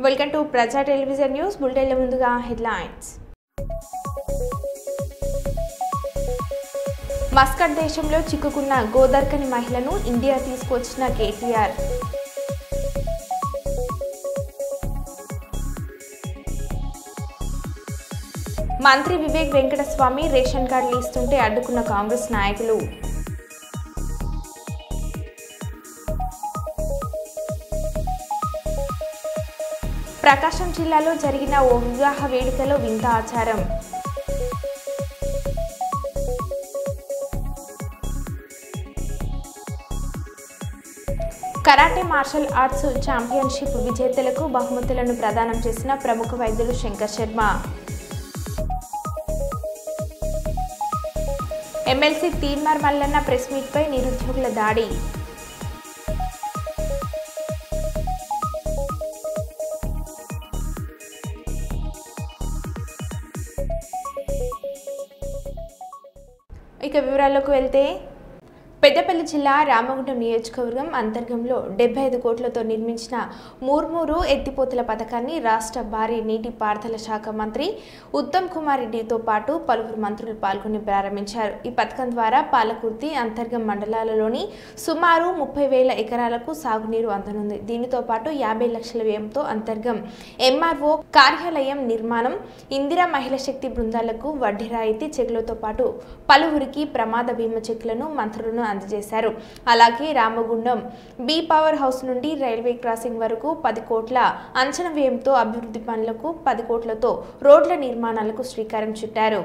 Welcome to ప్రజా television news బులెటిన్ల ముందుగా headlines. Muscat దేశంలో చిక్కుకున్న గోదర్కని మహిళను ఇండియా తీసుకొచ్చిన కేటీఆర్. మంత్రి వివేక్ వెంకటస్వామి రేషన్ కార్డులు ఇస్తుంటే అడ్డుకున్న కాంగ్రెస్ నాయకులు. ప్రకాశం జిల్లాలో జరిగిన ఓ వివాహ వేడుకలో వింత ఆచారం. కరాటే మార్షల్ ఆర్ట్స్ ఛాంపియన్షిప్ విజేతలకు బహుమతులను ప్రదానం చేసిన ప్రముఖ వైద్యులు శంకర్ శర్మ. ఎమ్మెల్సీ తీన్మార్ మల్లన్న ప్రెస్ మీట్పై నిరుద్యోగుల దాడి. ఇక వివరాల్లోకి వెళ్తే పెద్దపల్లి జిల్లా రామగుండం నియోజకవర్గం అంతర్గంలో 75 కోట్లతో నిర్మించిన మూర్మూరు ఎత్తిపోతల పథకాన్ని రాష్ట్ర భారీ నీటిపారుదల శాఖ మంత్రి ఉత్తమ్ కుమార్ రెడ్డితో పాటు పలువురు మంత్రులు పాల్గొని ప్రారంభించారు. ఈ పథకం ద్వారా పాలకుర్తి అంతర్గం మండలాలలోని సుమారు 30,000 ఎకరాలకు సాగునీరు అందనుంది. దీనితో పాటు 50 లక్షల వ్యయంతో అంతర్గం ఎంఆర్ఓ కార్యాలయం నిర్మాణం, ఇందిరా మహిళా శక్తి బృందాలకు వడ్డీ రాయితీ చెక్కులతో పాటు పలువురికి ప్రమాద బీమా చెక్కులను మంత్రులను అందజేశారు. అలాగే రామగుండం బి పవర్ హౌస్ నుండి రైల్వే క్రాసింగ్ వరకు 10 కోట్ల అంచనా వ్యయంతో అభివృద్ధి పనులకు 10 కోట్లతో రోడ్ల నిర్మాణాలకు శ్రీకారం చుట్టారు.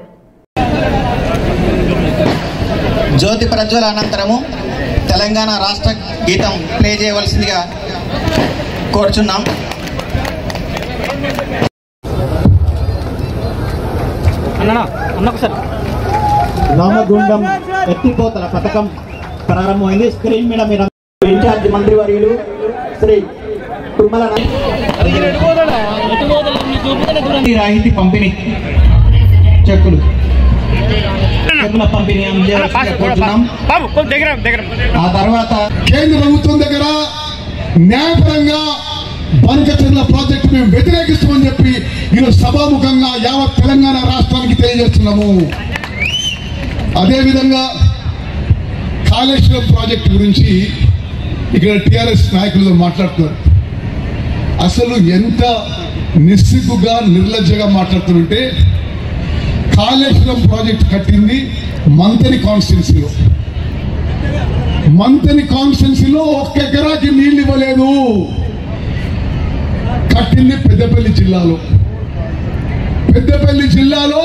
జ్యోతి ప్రజ్వల అనంతరము తెలంగాణ రాష్ట్ర గీతం ప్లే చేయవలసిందిగా కోరుచున్నాం. రామగుండం ఎత్తిపోతల పథకం ప్రారంభమైంది. స్క్రీన్ మీద మీరు ఇన్ఛార్జ్ మంత్రివర్యులు శ్రీ తుమ్మల రాయితీ పంపిణీ చెక్కుల పంపిణీ ఆ తర్వాత కేంద్ర ప్రభుత్వం దగ్గర న్యాయపరంగా బనకచెర్ల ప్రాజెక్టు మేము వ్యతిరేకిస్తామని చెప్పి ఈరోజు సభాముఖంగా యావత్ తెలంగాణ రాష్ట్రానికి తెలియజేస్తున్నాము. అదేవిధంగా కాళేశ్వరం ప్రాజెక్టు గురించి ఇక్కడ టిఆర్ఎస్ నాయకులతో మాట్లాడుతున్నారు. అసలు ఎంత నిస్సిగ్గుగా నిర్లజ్జగా మాట్లాడుతుంటే, కాళేశ్వరం ప్రాజెక్టు కట్టింది మంతని కాన్స్టిట్యున్సీలో 1 ఎకరాకి నీళ్ళు ఇవ్వలేదు. కట్టింది పెద్దపల్లి జిల్లాలో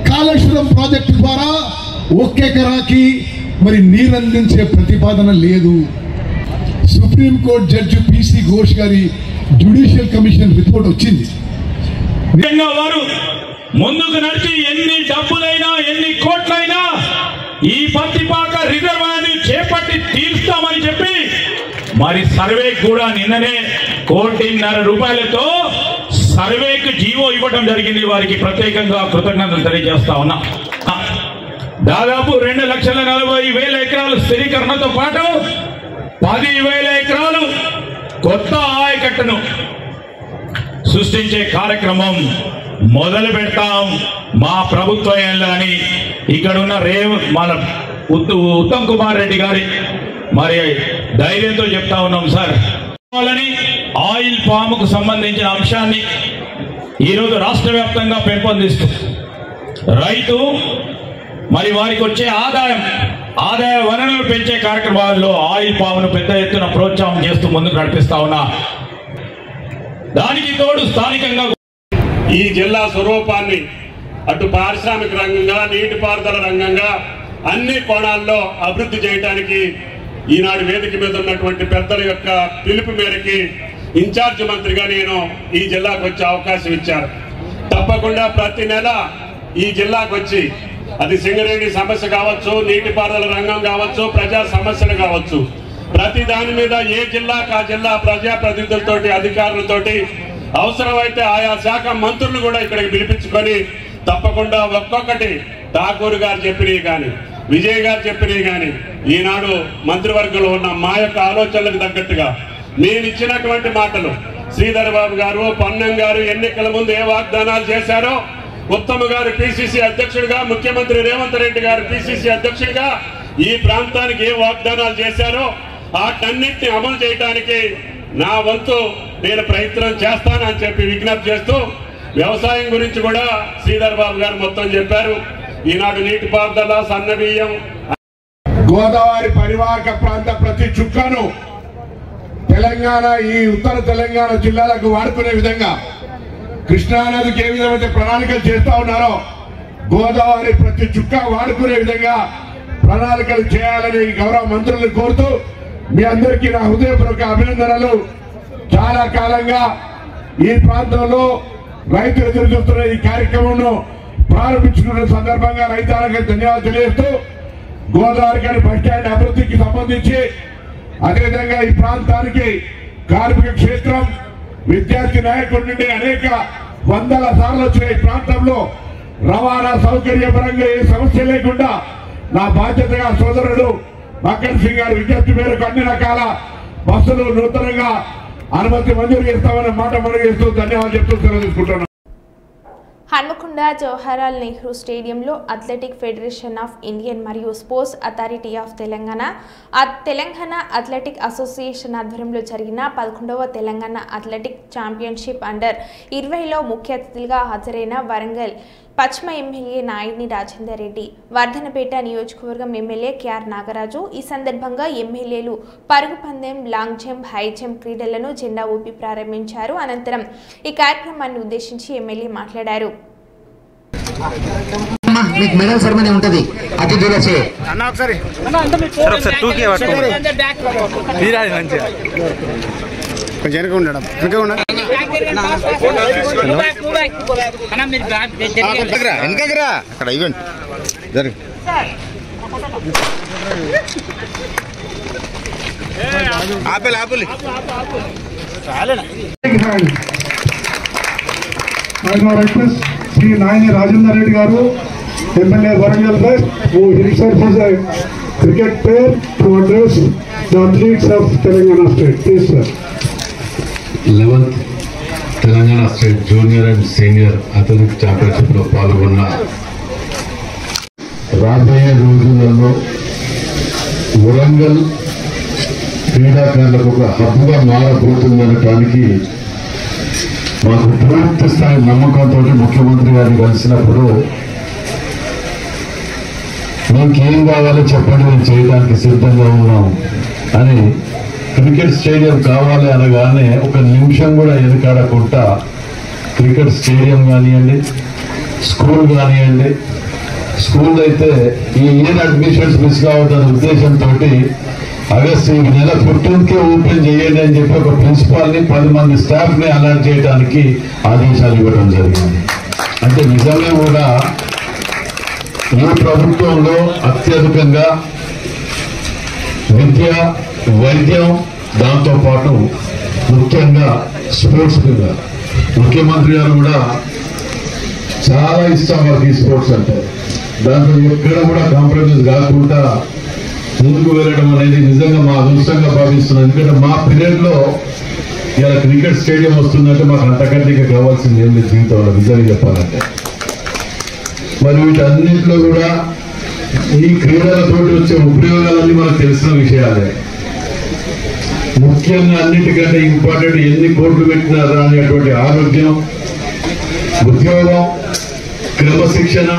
కాళేశ్వరం ప్రాజెక్టు ద్వారా 1 ఎకరాకి మరి నీరందించే ప్రతిపాదన లేదు. సుప్రీంకోర్టు జడ్జి పిసి ఘోష్ గారి జ్యుడిషియల్ కమిషన్ రిపోర్ట్ వచ్చింది. వారు ముందుకు నడిచి ఎన్ని డబ్బులైనా ఎన్ని కోట్లైనా ఈ పత్తిపాక రిజర్వాయర్ని చేపట్టి తీర్స్తామని చెప్పి మరి సర్వే కూడా నిన్ననే 1.5 కోట్లతో సర్వేకి జీవో ఇవ్వడం జరిగింది. వారికి ప్రత్యేకంగా కృతజ్ఞతలు తెలియజేస్తా ఉన్నా. దాదాపు 2,40,000 ఎకరాలు స్థిరీకరణతో పాటు 10,000 ఎకరాలు కొత్త ఆయకట్టును సృష్టించే కార్యక్రమం మొదలు పెడతాం మా ప్రభుత్వం అని ఇక్కడున్న మన ఉత్తమ్ కుమార్ రెడ్డి గారి మరి ధైర్యంతో చెప్తా ఉన్నాం సార్. ఆయిల్ పాముకు సంబంధించిన అంశాన్ని ఈరోజు రాష్ట్ర వ్యాప్తంగా పెంపొందిస్తూ రైతు మరి వారికి వచ్చే ఆదాయ వనరులు పెంచే కార్యక్రమాల్లో ఆయిల్ పామును పెద్ద ఎత్తున ప్రోత్సాహం చేస్తూ ముందుకు నడిపిస్తా ఉన్నా. దానికి తోడు స్థానికంగా ఈ జిల్లా స్వరూపాన్ని అటు పారిశ్రామిక రంగంగా నీటిపారుదల రంగంగా అన్ని కోణాల్లో అభివృద్ధి చేయడానికి ఈనాడు వేదిక మీద ఉన్నటువంటి పెద్దల యొక్క పిలుపు మేరకి ఇన్ఛార్జ్ మంత్రిగా నేను ఈ జిల్లాకు వచ్చే అవకాశం ఇచ్చారు. తప్పకుండా ప్రతి నెల ఈ జిల్లాకు వచ్చి అది సింగరేణి సమస్య కావచ్చు, నీటిపారుదల రంగం కావచ్చు, ప్రజా సమస్యలు కావచ్చు, ప్రతి దాని మీద ఏ జిల్లాకు ఆ జిల్లా ప్రజాప్రతినిధులతోటి అధికారులతోటి అవసరమైతే ఆయా శాఖ మంత్రులు కూడా ఇక్కడికి పిలిపించుకొని తప్పకుండా ఒక్కొక్కటి ఠాకూర్ గారు చెప్పినవి కానీ విజయ్ గారు చెప్పినవి కానీ ఈనాడు మంత్రివర్గంలో ఉన్న మా యొక్క ఆలోచనలకు తగ్గట్టుగా నేను ఇచ్చినటువంటి మాటలు శ్రీధర్ బాబు గారు, పొన్నం గారు ఎన్నికల ముందు ఏ వాగ్దానాలు చేశారో, ఉత్తమ్ గారు పిసిసి అధ్యక్షుడిగా, ముఖ్యమంత్రి రేవంత్ రెడ్డి గారు పిసిసి అధ్యక్షుడిగా ఈ ప్రాంతానికి ఏ వాగ్దానాలు చేశారో వాటన్నిటిని అమలు చేయడానికి నా వంతు నేను ప్రయత్నం చేస్తానని చెప్పి విజ్ఞప్తి చేస్తూ, వ్యవసాయం గురించి కూడా శ్రీధర్ బాబు గారు మొత్తం చెప్పారు. ఈనాడు నీటిపారుదల, సన్నబియ్యం, గోదావరి పరివాహక ప్రాంత ప్రతి చుక్కను తెలంగాణ, ఈ ఉత్తర తెలంగాణ జిల్లాలకు వాడుకునే విధంగా కృష్ణానదికి ఏ విధమైతే ప్రణాళికలు చేస్తా ఉన్నారో గోదావరి ప్రతి చుక్క వాడుకునే విధంగా ప్రణాళికలు చేయాలని గౌరవ మంత్రులను కోరుతూ మీ అందరికీ నా హృదయపూర్వక అభినందనలు. చాలా కాలంగా ఈ ప్రాంతంలో రైతులు ఎదురు చూస్తున్న ఈ కార్యక్రమంను ప్రారంభించుకున్న సందర్భంగా రైతాంగానికి ధన్యవాదాలు తెలియజేస్తూ, గోదావరి గారి బస్టాండ్ అభివృద్ధికి సంబంధించి, అదేవిధంగా ఈ ప్రాంతానికి కార్మిక క్షేత్రం, విద్యార్థి నాయకుడి నుండి అనేక వందల సార్లు వచ్చిన ఈ ప్రాంతంలో రవాణా సౌకర్యపరంగా ఏ సమస్య లేకుండా నా బాధ్యతగా సోదరుడు మక్కన్ సింగ్ గారి విజ్ఞప్తి మేరకు అన్ని రకాల బస్సులు నూతనంగా అనుమతి మంజూరు చేస్తామన్న మాట మనవి చేస్తూ ధన్యవాదాలు చెప్తూ సెలవు తీసుకుంటున్నాను. హన్మకొండ జవహర్లాల్ నెహ్రూ స్టేడియంలో అథ్లెటిక్ ఫెడరేషన్ ఆఫ్ ఇండియన్ మరియు sports authority of Telangana athletic association ఆధ్వర్యంలో జరిగిన 11వ తెలంగాణ అథ్లెటిక్ ఛాంపియన్షిప్ అండర్ 20లో ముఖ్య అతిథులుగా హాజరైన వరంగల్ పశ్చిమ ఎమ్మెల్యే నాయని రాజేందర్ రెడ్డి, వర్ధనపేట నియోజకవర్గం ఎమ్మెల్యే కేఆర్ నాగరాజు. ఈ సందర్భంగా ఎమ్మెల్యేలు పరుగు పందెం, లాంగ్ జంప్, హై జంప్ క్రీడలను జెండా ఊపి ప్రారంభించారు. అనంతరం ఈ కార్యక్రమాన్ని ఉద్దేశించి ఎమ్మెల్యే మాట్లాడారు. మీకు మెడల్ సెరమనీ ఉంటది అతిథులచే. అక్కడ ఈవెంట్ జరిగి ఆపేలి ఆపేలి శ్రీ నాయని రాజేందర్ రెడ్డి గారు, MLA Warangal west, who himself is a cricket player, to address the athletes of Telangana state. Please, sir. 11th Telangana state junior and senior athletic championship లో పాల్గొన్న రాబోయే రోజులలో వరంగల్ క్రీడాకారులకు ఒక హబ్గా మారబోతుందనటానికి మాకు పూర్తి స్థాయి నమ్మకంతో ముఖ్యమంత్రి గారిని కలిసినప్పుడు మీకేం కావాలో చెప్పండి, మేము చేయడానికి సిద్ధంగా ఉన్నాం అని, క్రికెట్ స్టేడియం కావాలి అనగానే ఒక నిమిషం కూడా ఎదుకాడకుండా క్రికెట్ స్టేడియం కానివ్వండి, స్కూల్ కానివ్వండి, స్కూల్ అయితే ఈ ఇయర్ అడ్మిషన్స్ మిస్ కావద్దనే ఉద్దేశంతో ఆగస్టు ఈ నెల 15కే ఓపెన్ చేయండి అని చెప్పి ఒక ప్రిన్సిపాల్ని 10 మంది స్టాఫ్ని అలర్ట్ చేయడానికి ఆదేశాలు ఇవ్వడం జరిగింది. అంటే నిజంగా కూడా ఈ ప్రభుత్వంలో అత్యధికంగా విద్య, వైద్యం, దాంతోపాటు ముఖ్యంగా స్పోర్ట్స్ మీద ముఖ్యమంత్రి గారు కూడా చాలా ఇష్టం వారికి ఈ స్పోర్ట్స్ అంటే. దాంట్లో ఎక్కడ కూడా కాంప్రమైజ్ కాకుండా ముందుకు వెళ్ళడం అనేది నిజంగా మా అదృష్టంగా భావిస్తున్నాం. ఎందుకంటే మా పీరియడ్ లో ఇలా క్రికెట్ స్టేడియం వస్తుందంటే మాకు అంతకంటే కావాల్సింది ఏం లేదు జీవితంలో, నిజంగా చెప్పాలంటే. మరి వీటన్నింటిలో కూడా ఈ క్రీడలతో వచ్చే ఉపయోగాలన్నీ మనకు తెలిసిన విషయాలే. ముఖ్యంగా అన్నిటికంటే ఇంపార్టెంట్ ఎన్ని కోట్లు పెట్టినారా అనేటువంటి ఆరోగ్యం, ఉద్యోగం, క్రమశిక్షణ,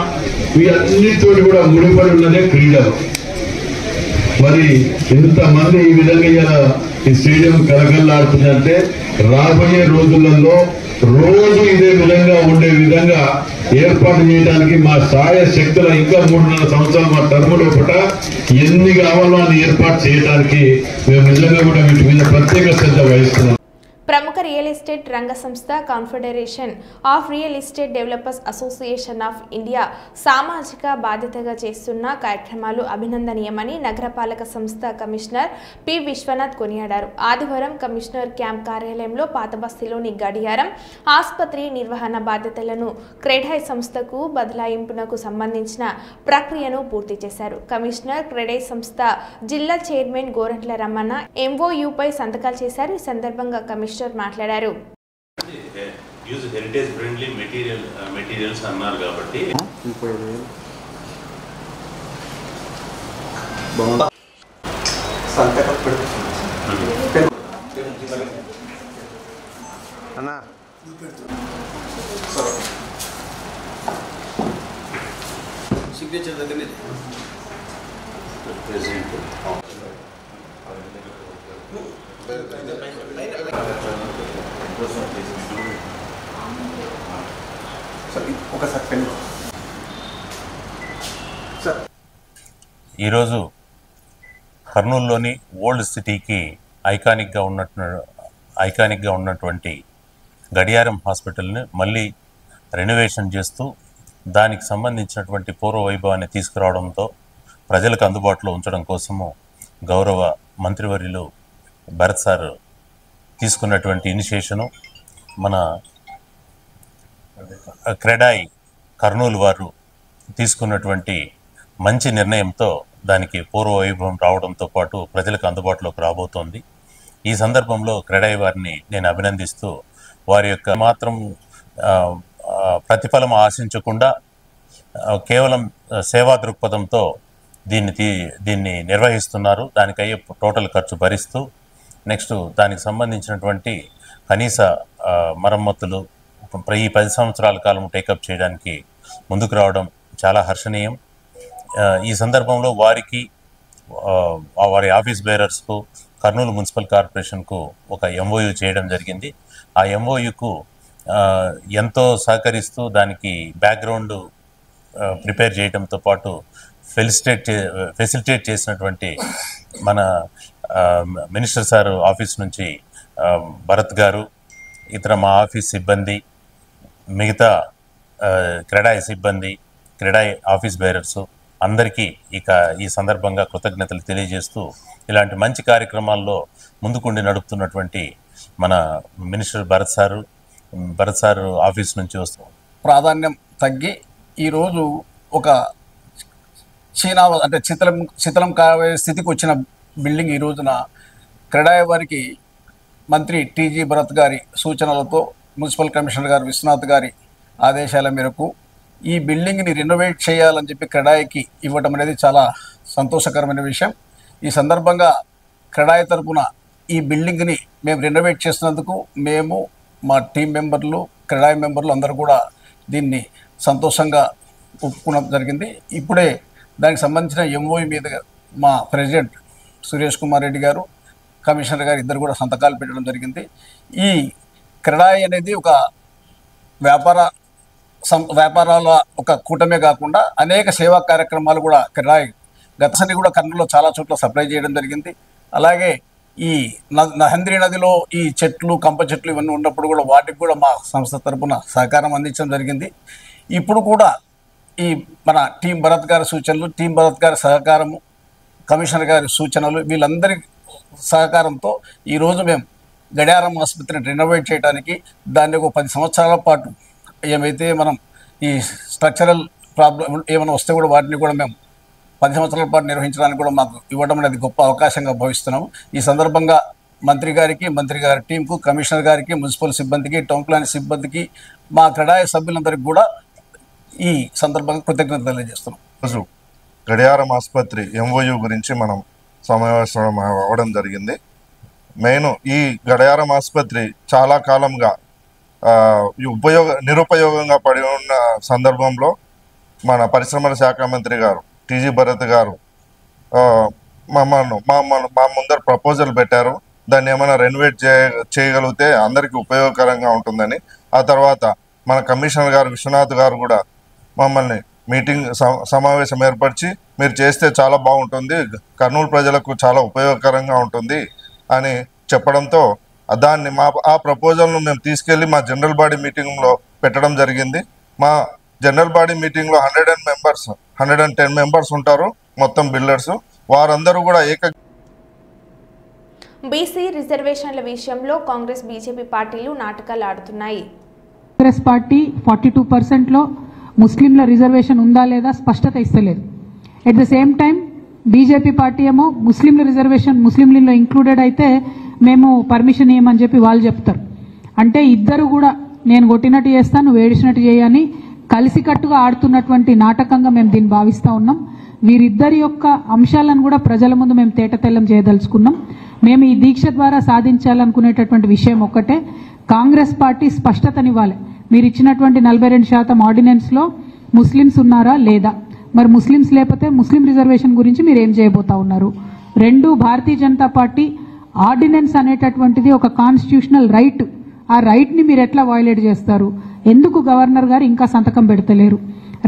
వీటన్నిటితో కూడా ముడిపడి ఉన్నదే క్రీడలు. మరి ఇంతమంది ఈ విధంగా ఇలా ఈ స్టేడియం కలకల్లాడుతుందంటే రాబోయే రోజులలో రోజు ఇదే విధంగా ఉండే విధంగా ఏర్పాటు చేయడానికి మా సాయ శక్తుల ఇంకా 3.5 సంవత్సరాలు మా టర్మ్ లోపల ఎన్ని కావాలో అని ఏర్పాటు చేయడానికి మేము నిజంగా కూడా వీటి మీద ప్రత్యేక శ్రద్ధ వహిస్తున్నాం. ప్రముఖ రియల్ ఎస్టేట్ రంగ సంస్థ confederation of real estate developers association of India సామాజిక బాధ్యతగా చేస్తున్న కార్యక్రమాలు అభినందనీయమని నగరపాలక సంస్థ కమిషనర్ పి విశ్వనాథ్ కొనియాడారు. ఆదివారం కమిషనర్ క్యాంప్ కార్యాలయంలో పాతబస్తీలోని గడియారం ఆసుపత్రి నిర్వహణ బాధ్యతలను క్రెడై సంస్థకు బదలాయింపునకు సంబంధించిన ప్రక్రియను పూర్తి చేశారు. కమిషనర్ క్రెడై సంస్థ జిల్లా చైర్మన్ గోరంట్ల రమణ ఎంఓయూపై సంతకాలు చేశారు. ఈ సందర్భంగా కమిషనర్ మినిస్టర్ మాట్లాడారు. యూజ్ హెరిటేజ్ ఫ్రెండ్లీ మెటీరియల్స్ అన్నారు కాబట్టి అన్నా సిగ్నేచర్ దగ్గరనే ప్రెసిడెంట్ ఈరోజు కర్నూలులోని ఓల్డ్ సిటీకి ఐకానిక్గా ఉన్నటువంటి గడియారం హాస్పిటల్ని మళ్ళీ రెనోవేషన్ చేస్తూ దానికి సంబంధించినటువంటి పూర్వ వైభవాన్ని తీసుకురావడంతో ప్రజలకు అందుబాటులో ఉంచడం కోసము గౌరవ మంత్రివర్యులు భరత్ సార్ తీసుకున్నటువంటి ఇనిషియేషను మన క్రెడాయి కర్నూలు వారు తీసుకున్నటువంటి మంచి నిర్ణయంతో దానికి పూర్వ వైభవం రావడంతో పాటు ప్రజలకు అందుబాటులోకి రాబోతోంది. ఈ సందర్భంలో క్రెడాయి వారిని నేను అభినందిస్తూ వారి యొక్క మాత్రం ప్రతిఫలం ఆశించకుండా కేవలం సేవా దృక్పథంతో దీన్ని నిర్వహిస్తున్నారు. దానికి అయ్యే టోటల్ ఖర్చు భరిస్తూ నెక్స్ట్ దానికి సంబంధించినటువంటి కనీస మరమ్మతులు ఈ 10 సంవత్సరాల కాలం టేకప్ చేయడానికి ముందుకు రావడం చాలా హర్షణీయం. ఈ సందర్భంలో వారికి వారి ఆఫీస్ బేరర్స్కు కర్నూలు మున్సిపల్ కార్పొరేషన్కు ఒక MOU చేయడం జరిగింది. ఆ MOUకు ఎంతో సహకరిస్తూ దానికి బ్యాక్గ్రౌండ్ ప్రిపేర్ చేయడంతో పాటు ఫెసిలిటేట్ చేసినటువంటి మన మినిస్టర్ సార్ ఆఫీస్ నుంచి భరత్ గారు, ఇతర మా ఆఫీస్ సిబ్బంది, మిగతా క్రెడాయి సిబ్బంది, క్రెడాయి ఆఫీస్ బేరర్సు అందరికీ ఈ సందర్భంగా కృతజ్ఞతలు తెలియజేస్తూ ఇలాంటి మంచి కార్యక్రమాల్లో ముందుకుండి నడుపుతున్నటువంటి మన మినిస్టర్ భరత్ సార్ ఆఫీస్ నుంచి వస్తాం. ప్రాధాన్యం తగ్గి ఈరోజు ఒక శిథిలం కావే స్థితికి వచ్చిన బిల్డింగ్ ఈ రోజున క్రెడాయి వారికి మంత్రి టీజీ భరత్ గారి సూచనలతో మున్సిపల్ కమిషనర్ గారు విశ్వనాథ్ గారి ఆదేశాల మేరకు ఈ బిల్డింగ్ని రెనోవేట్ చేయాలని చెప్పి క్రెడాయికి ఇవ్వటం అనేది చాలా సంతోషకరమైన విషయం. ఈ సందర్భంగా క్రెడాయి తరపున ఈ బిల్డింగ్ని మేము రెనోవేట్ చేసినందుకు మేము, మా టీం మెంబర్లు, క్రెడాయి మెంబర్లు అందరూ కూడా దీన్ని సంతోషంగా ఒప్పుకోవడం జరిగింది. ఇప్పుడే దానికి సంబంధించిన MOU మీద మా ప్రెసిడెంట్ సురేష్ కుమార్ రెడ్డి గారు, కమిషనర్ గారు ఇద్దరు కూడా సంతకాలు పెట్టడం జరిగింది. ఈ క్రెడాయి అనేది ఒక వ్యాపారాల ఒక కూటమే కాకుండా అనేక సేవా కార్యక్రమాలు కూడా క్రెడాయి గతసరి కూడా కర్నూలులో చాలా చోట్ల సప్లై చేయడం జరిగింది. అలాగే ఈ నహంద్రి నదిలో ఈ చెట్లు, కంప చెట్లు ఇవన్నీ ఉన్నప్పుడు కూడా వాటికి కూడా మా సంస్థ తరపున సహకారం అందించడం జరిగింది. ఇప్పుడు కూడా ఈ మన టీం భరత్ గారి సూచనలు, టీం భరత్ గారి సహకారము, కమిషనర్ గారి సూచనలు, వీళ్ళందరి సహకారంతో ఈరోజు మేము గడియారం ఆసుపత్రిని రెనోవేట్ చేయడానికి దాన్ని ఒక 10 సంవత్సరాల పాటు ఏమైతే మనం ఈ స్ట్రక్చరల్ ప్రాబ్లం ఏమైనా వస్తే కూడా వాటిని కూడా మేము 10 సంవత్సరాల పాటు నిర్వహించడానికి కూడా మాకు ఇవ్వడం అనేది గొప్ప అవకాశంగా భావిస్తున్నాము. ఈ సందర్భంగా మంత్రి గారి టీంకు, కమిషనర్ గారికి, మున్సిపల్ సిబ్బందికి, టౌన్ ప్లాన్ సిబ్బందికి, మా క్రెడాయి సభ్యులందరికీ కూడా ఈ సందర్భంగా కృతజ్ఞతలు తెలియజేస్తున్నాం. రోజు గడియారం ఆసుపత్రి MOU గురించి మనం సమావేశం అవ్వడం జరిగింది. మెయిన్ ఈ గడియారం ఆసుపత్రి చాలా కాలంగా నిరుపయోగంగా పడి ఉన్న సందర్భంలో మన పరిశ్రమల శాఖ మంత్రి గారు టీజీ భరత్ గారు మా ముందర ప్రపోజల్ పెట్టారు. దాన్ని ఏమైనా రెనోవేట్ చేయగలిగితే అందరికీ ఉపయోగకరంగా ఉంటుందని. ఆ తర్వాత మన కమిషనర్ గారు విశ్వనాథ్ గారు కూడా మమ్మల్ని సమావేశం ఏర్పరిచి మీరు చేస్తే చాలా బాగుంటుంది, కర్నూలు ప్రజలకు చాలా ఉపయోగకరంగా ఉంటుంది అని చెప్పడంతో దాన్ని ఆ ప్రపోజల్ను మేము తీసుకెళ్ళి మా జనరల్ బాడీ మీటింగ్లో పెట్టడం జరిగింది. మా జనరల్ బాడీ మీటింగ్లో 110 మెంబర్స్ ఉంటారు మొత్తం బిల్డర్స్. వారందరూ కూడా బీసీ రిజర్వేషన్ల విషయంలో కాంగ్రెస్, బీజేపీ పార్టీలు నాటకాలు ఆడుతున్నాయి. కాంగ్రెస్ పార్టీ 42%లో ముస్లింల రిజర్వేషన్ ఉందా లేదా స్పష్టత ఇస్తలేదు. At the same time BJP party ఏమో ముస్లింల రిజర్వేషన్ ముస్లింలలో ఇంక్లూడెడ్ అయితే మేము పర్మిషన్ ఇవ్వమని చెప్పి వాళ్ళు చెప్తారు. అంటే ఇద్దరు కూడా నేను కొట్టినట్టు చేస్తాను, నువ్వు ఏడిచినట్టు చేయని కలిసికట్టుగా ఆడుతున్నటువంటి నాటకంగా మేము దీన్ని భావిస్తూ ఉన్నాం. వీరిద్దరి యొక్క అంశాలను కూడా ప్రజల ముందు మేము తేటతెల్లం చేయదలుచుకున్నాం. మేము ఈ దీక్ష ద్వారా సాధించాలనుకునేటటువంటి విషయం ఒక్కటే, కాంగ్రెస్ పార్టీ స్పష్టతనివ్వాలి. మీరు ఇచ్చినటువంటి 42% ఆర్డినెన్స్లో ముస్లిమ్స్ ఉన్నారా లేదా, మరి ముస్లిమ్స్ లేకపోతే ముస్లిం రిజర్వేషన్ గురించి మీరు ఏం చేయబోతా ఉన్నారు. రెండు, భారతీయ జనతా పార్టీ ఆర్డినెన్స్ అనేటటువంటిది ఒక కాన్స్టిట్యూషనల్ రైట్, ఆ రైట్ని మీరు ఎట్లా వయలేట్ చేస్తారు, ఎందుకు గవర్నర్ గారు ఇంకా సంతకం పెడతలేరు,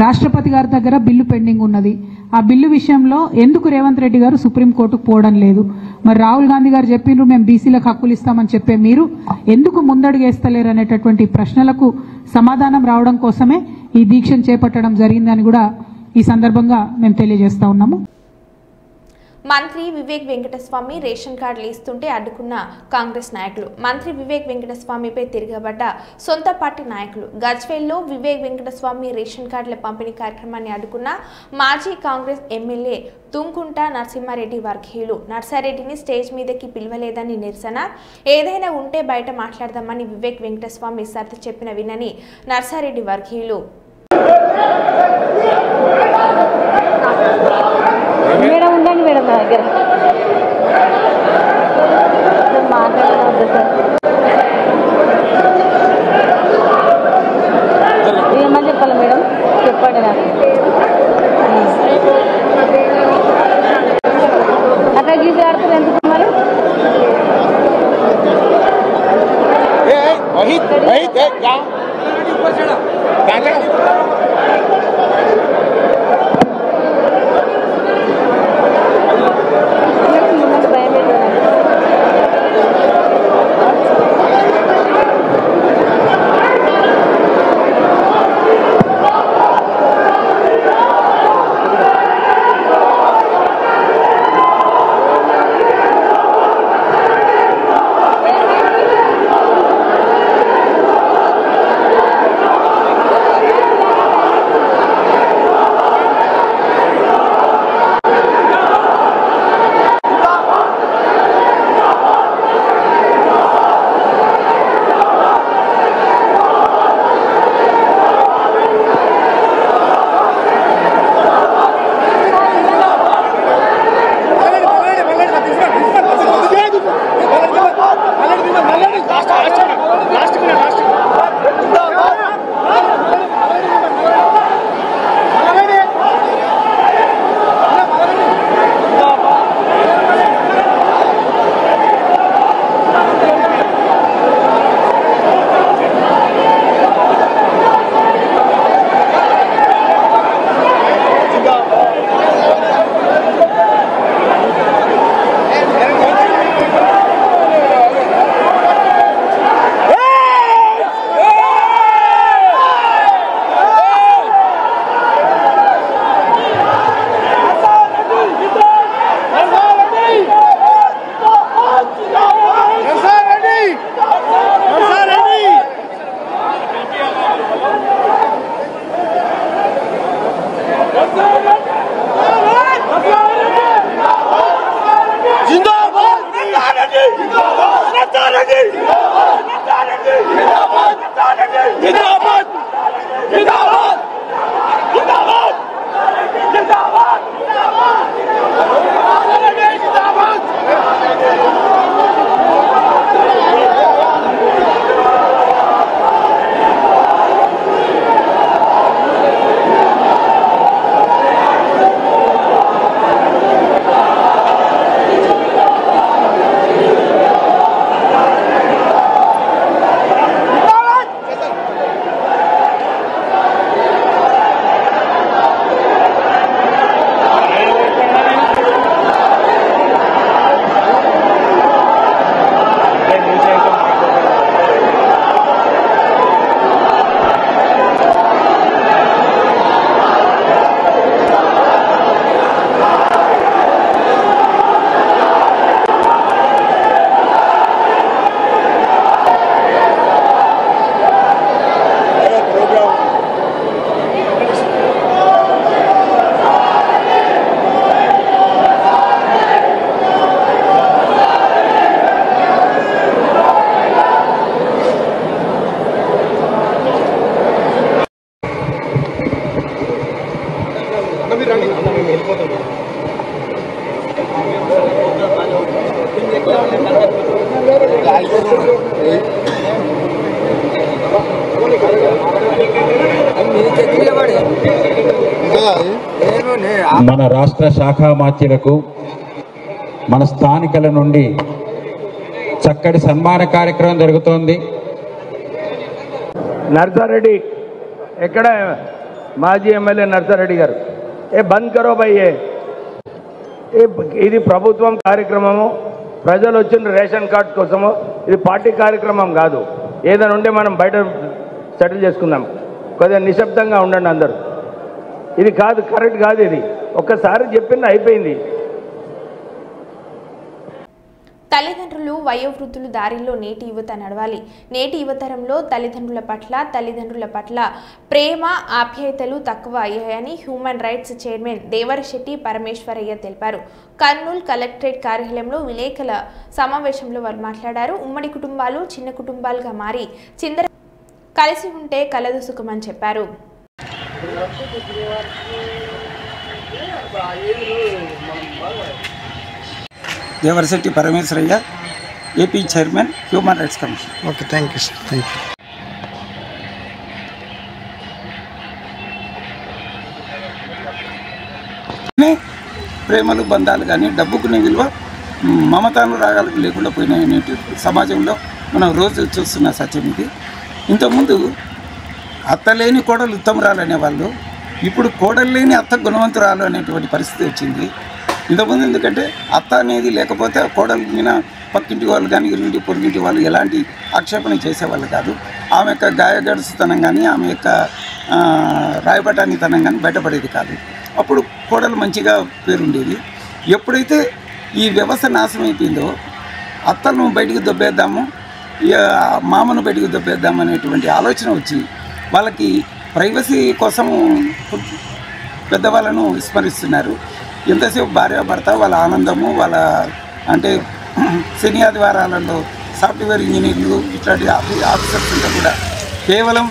రాష్ట్రపతి గారి దగ్గర బిల్లు పెండింగ్ ఉన్నది, ఆ బిల్లు విషయంలో ఎందుకు రేవంత్ రెడ్డి గారు సుప్రీంకోర్టుకు పోవడం లేదు, మరి రాహుల్ గాంధీ గారు చెప్పిండ్రు మేము బీసీలకు హక్కులు ఇస్తామని చెప్పే మీరు ఎందుకు ముందడుగేస్తలేరు అనేటటువంటి ప్రశ్నలకు సమాధానం రావడం కోసమే ఈ దీక్షను చేపట్టడం జరిగిందని కూడా ఈ సందర్భంగా మేము తెలియజేస్తా ఉన్నాము. మంత్రి వివేక్ వెంకటస్వామి రేషన్ కార్డులు ఇస్తుంటే అడ్డుకున్న కాంగ్రెస్ నాయకులు. మంత్రి వివేక్ వెంకటస్వామిపై తిరగబడ్డ సొంత పార్టీ నాయకులు. గజ్వేల్లో వివేక్ వెంకటస్వామి రేషన్ కార్డుల పంపిణీ కార్యక్రమాన్ని అడ్డుకున్న మాజీ కాంగ్రెస్ ఎమ్మెల్యే తుంకుంట నరసింహారెడ్డి వర్గీయులు. నర్సారెడ్డిని స్టేజ్ మీదకి పిలవలేదని నిరసన, ఏదైనా ఉంటే బయట మాట్లాడదామని వివేక్ వెంకటస్వామి సర్ది చెప్పిన వినని నర్సారెడ్డి వర్గీయులు. మేడం ఉండండి మేడం, నా దగ్గర మాట్లాడవద్దు సార్. ఏమని చెప్పాలి మేడం, చెప్పండి నాకు. అట్లా గీసి ఆడుతున్నారు ఎందుకు మరి? మన రాష్ట్ర శాఖా మాత్యులకు మన స్థానికుల నుండి చక్కటి సన్మాన కార్యక్రమం జరుగుతోంది. నర్సారెడ్డి ఎక్కడ మాజీ ఎమ్మెల్యే నర్సారెడ్డి గారు బంద్ కరో భయ్యే. ఇది ప్రభుత్వం కార్యక్రమము, ప్రజలు వచ్చిన రేషన్ కార్డు కోసము, ఇది పార్టీ కార్యక్రమం కాదు. ఏదైనా ఉంటే మనం బయట సెటిల్ చేసుకుందాం. కొద్దిగా నిశ్శబ్దంగా ఉండండి అందరూ. ఇది కాదు, కరెక్ట్ కాదు. ఇది ఒక్కసారి చెప్పింది అయిపోయింది. తల్లిదండ్రులు వయోవృద్ధులు దారిలో నేటి యువత నడవాలి. నేటి యువతరంలో తల్లిదండ్రుల పట్ల ప్రేమ ఆప్యాయతలు తక్కువ అయ్యాయని human rights chairman Devarasetti Parameswaraiah తెలిపారు. కర్నూలు కలెక్టరేట్ కార్యాలయంలో విలేకరుల సమావేశంలో వారు మాట్లాడారు. ఉమ్మడి కుటుంబాలు చిన్న కుటుంబాలుగా మారి చిందర కలిసి ఉంటే కలదు సుఖమని చెప్పారు. Devarasetti Parameswaraiah, AP chairman, human rights commission. Okay, thank you sir. Thank you. ప్రేమలు బంధాలు కానీ డబ్బుకునే విలువ మమతానురాగాలకు లేకుండా పోయిన సమాజంలో మనం రోజు చూస్తున్న సత్యం ఇది. ఇంతకుముందు అత్త లేని కోడలు ఉత్తమరాలు అనేవాళ్ళు, ఇప్పుడు కోడలు లేని అత్త గుణవంతురాలు అనేటువంటి పరిస్థితి వచ్చింది. ఇంతకుముందు ఎందుకంటే అత్త అనేది లేకపోతే కోడలు మీద పక్కింటి వాళ్ళు కానీ ఇరుంటి పొరుగింటి వాళ్ళు ఎలాంటి ఆక్షేపణ చేసేవాళ్ళు కాదు. ఆమె యొక్క గాయగడుసుతనం కానీ ఆమె యొక్క రాయబటానితనం కానీ బయటపడేది కాదు. అప్పుడు కోడలు మంచిగా పేరుండేది. ఎప్పుడైతే ఈ వ్యవస్థ నాశనం అయిపోయిందో అత్తను బయటికి దొబ్బేద్దాము, మామను బయటికి దొబ్బేద్దాము అనేటువంటి ఆలోచన వచ్చి వాళ్ళకి ప్రైవసీ కోసం పెద్దవాళ్ళను విస్మరిస్తున్నారు. ఎంతసేపు భార్యాభర్త వాళ్ళ ఆనందము, వాళ్ళ అంటే శని ఆదివారాలలో సాఫ్ట్వేర్ ఇంజనీర్లు ఇట్లాంటి ఆఫీసర్స్ ఉంటే కూడా కేవలం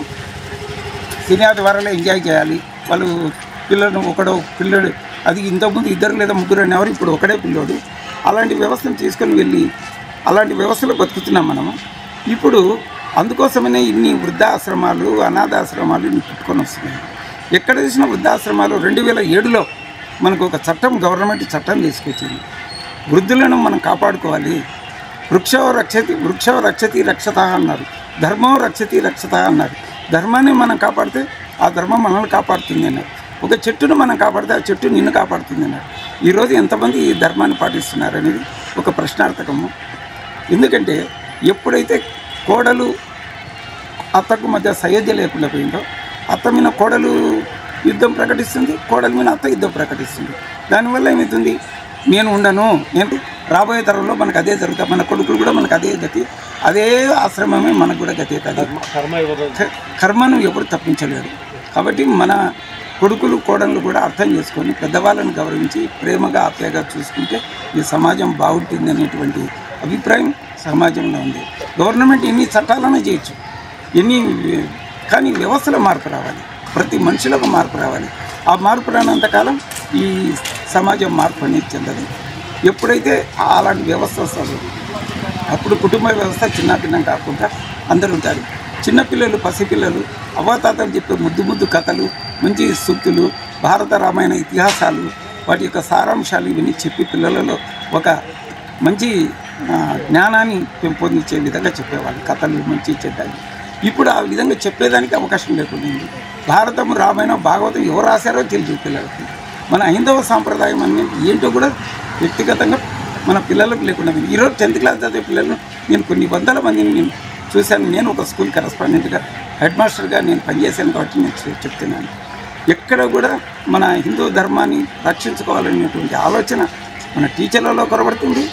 శని ఆదివారాలే ఎంజాయ్ చేయాలి. వాళ్ళు పిల్లలను పిల్లడు అది ఇంతకుముందు 2 లేదా 3 అనేవారు, ఇప్పుడు ఒకడే పిల్లోడు. అలాంటి వ్యవస్థను తీసుకొని వెళ్ళి అలాంటి వ్యవస్థలో బతుకుతున్నాం మనము. ఇప్పుడు అందుకోసమనే ఇన్ని వృద్ధాశ్రమాలు, అనాథాశ్రమాలు ఇన్ని పుట్టుకొని వస్తున్నాయి. ఎక్కడ చూసిన వృద్ధాశ్రమాలు 2007లో మనకు ఒక చట్టం, గవర్నమెంట్ చట్టం తీసుకొచ్చింది. వృద్ధులను మనం కాపాడుకోవాలి. వృక్షో రక్షతి రక్షత అన్నారు, ధర్మో రక్షతి రక్షత అన్నారు. ధర్మాన్ని మనం కాపాడితే ఆ ధర్మం మనల్ని కాపాడుతుంది అన్నారు. ఒక చెట్టును మనం కాపాడితే ఆ చెట్టు నిన్ను కాపాడుతుంది అన్నారు. ఈరోజు ఎంతమంది ఈ ధర్మాన్ని పాటిస్తున్నారు అనేది ఒక ప్రశ్నార్థకము. ఎందుకంటే ఎప్పుడైతే కోడలు అత్తకు మధ్య సయోధ్య లేకుండా పోయిందో అత్త మీద కోడలు యుద్ధం ప్రకటిస్తుంది, కోడల మీద అత్త యుద్ధం ప్రకటిస్తుంది. దానివల్ల ఏమవుతుంది, నేను ఉండను, నేను రాబోయే తరంలో మనకు అదే జరుగుతుంది. మన కొడుకులు కూడా మనకు అదే గతి, అదే ఆశ్రమమే మనకు కూడా గతి అవుతుంది. కర్మను ఎప్పుడు తప్పించలేడు. కాబట్టి మన కొడుకులు కోడళ్ళు కూడా అర్థం చేసుకొని పెద్దవాళ్ళని గౌరవించి ప్రేమగా ఆప్యాయంగా చూసుకుంటే ఈ సమాజం బాగుంటుంది అనేటువంటి అభిప్రాయం సమాజంలో ఉంది. గవర్నమెంట్ ఎన్ని చట్టాలను చేయొచ్చు, కానీ వ్యవస్థలో మార్పు రావాలి, ప్రతి మనిషిలోకి మార్పు రావాలి. ఆ మార్పు రానంతకాలం ఈ సమాజం మార్పు అనేది చెందదు. ఎప్పుడైతే అలాంటి వ్యవస్థ వస్తుందో అప్పుడు కుటుంబ వ్యవస్థ చిన్నపిన్నం కాకుండా అందరూ ఉంటారు. చిన్నపిల్లలు, పసిపిల్లలు అవ్వాతాతలు చెప్పే ముద్దు కథలు, మంచి సూక్తులు, భారత రామాయణ ఇతిహాసాలు, వాటి యొక్క సారాంశాలు ఇవన్నీ చెప్పి పిల్లలలో ఒక మంచి జ్ఞానాన్ని పెంపొందించే విధంగా చెప్పేవాళ్ళు కథలు, మంచి చెడ్డాయి. ఇప్పుడు ఆ విధంగా చెప్పేదానికి అవకాశం లేకుండా ఉంది. భారతం, రామాయణం, భాగవతం ఎవరు రాశారో తెలియదు పిల్లలకి. మన హైందవ సాంప్రదాయం అనేది ఏంటో కూడా వ్యక్తిగతంగా మన పిల్లలకు లేకుండా. ఈరోజు 10th క్లాస్ చదివే పిల్లలను నేను కొన్ని వందల మందిని నేను చూశాను. నేను ఒక స్కూల్ కరెస్పాండెంట్గా, హెడ్ మాస్టర్గా నేను పనిచేశాను కాబట్టి నేను చెప్తున్నాను. ఎక్కడ కూడా మన హిందూ ధర్మాన్ని రక్షించుకోవాలనేటువంటి ఆలోచన మన టీచర్లలో కొరబడుతుంది,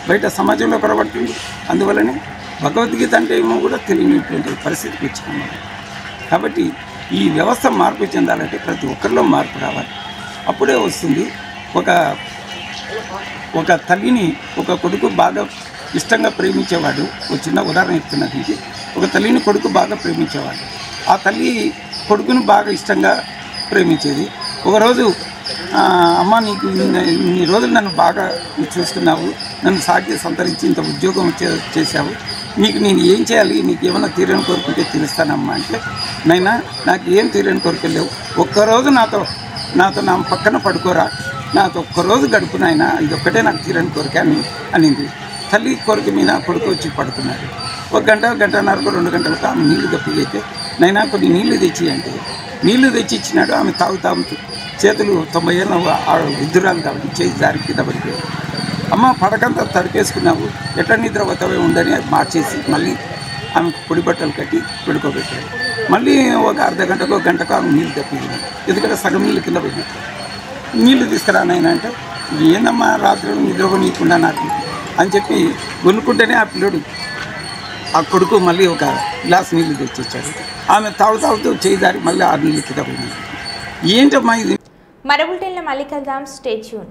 బయట సమాజంలో కొరబడుతుంది. అందువల్లనే భగవద్గీత అంటే ఏమో కూడా తెలియనటువంటి పరిస్థితికి వచ్చినాం. కాబట్టి ఈ వ్యవస్థ మార్పు చెందాలంటే ప్రతి ఒక్కరిలో మార్పు రావాలి. అప్పుడే వస్తుంది. ఒక తల్లిని ఒక కొడుకు బాగా ఇష్టంగా ప్రేమించేవాడు. ఒక చిన్న ఉదాహరణ ఇస్తున్నది. ఒక తల్లిని కొడుకు బాగా ప్రేమించేవాడు. ఆ తల్లి కొడుకును బాగా ఇష్టంగా ప్రేమించేది. ఒకరోజు అమ్మ, నీకు ఇన్ని రోజులు నన్ను బాగా చూసుకున్నావు, నన్ను సాకి సంతరించి ఇంత ఉద్యోగం చేశావు, నీకు నేను ఏం చేయాలి, నీకు ఏమైనా తీరని కోరుకుంటే తీరుస్తానమ్మా అంటే, నైనా నాకు ఏం తీరని కోరికలు లేవు, ఒక్కరోజు నాతో నా పక్కన పడుకోరా, నాకు ఒక్కరోజు గడుపు నాయన ఇదొక్కటే నాకు తీరని కోరిక అనింది. తల్లి కోరిక మీద కొడుకు వచ్చి పడుతున్నాడు. 1 గంట గంటన్నరకు 2 గంటలకు ఆమె నీళ్లు దప్పిగైతే నైనా కొన్ని నీళ్లు తెచ్చి అంటే నీళ్లు తెచ్చి ఇచ్చినాడు. ఆమె తాగుతూ చేతులు 90 ఏళ్ళ వృద్ధురాలు కాబట్టి చేసి దారి కింద పడిపోయాడు. అమ్మ పడకంతా తడిపేసుకున్నావు, ఎట్లా నిద్రపోతావే ఉండని మార్చేసి మళ్ళీ ఆమెకు పొడి బట్టలు కట్టి పడుకోబెట్టాడు. మళ్ళీ ఒక అర్ధ గంటకు 1 గంటకు ఆమె నీళ్ళు తప్పింది. ఎందుకంటే సగం నీళ్ళు కింద పోయినట్టు. నీళ్లు తీసుకురానైనా అంటే ఏందమ్మా రాత్రులు నిద్రపోనీయకుండా నాకు అని చెప్పి కొనుక్కుంటేనే ఆ పిల్లడు ఆ కొడుకు మళ్ళీ ఒక గ్లాస్ నీళ్లు తెచ్చిచ్చాడు. ఆమె తాగుతూ చేయిదారి మళ్ళీ ఆ నీళ్ళు కింద పోయింది. ఏంటమ్మా ఇది? మరో బులెటిన్లో మళ్ళీ కలుద్దాం. Stay tune.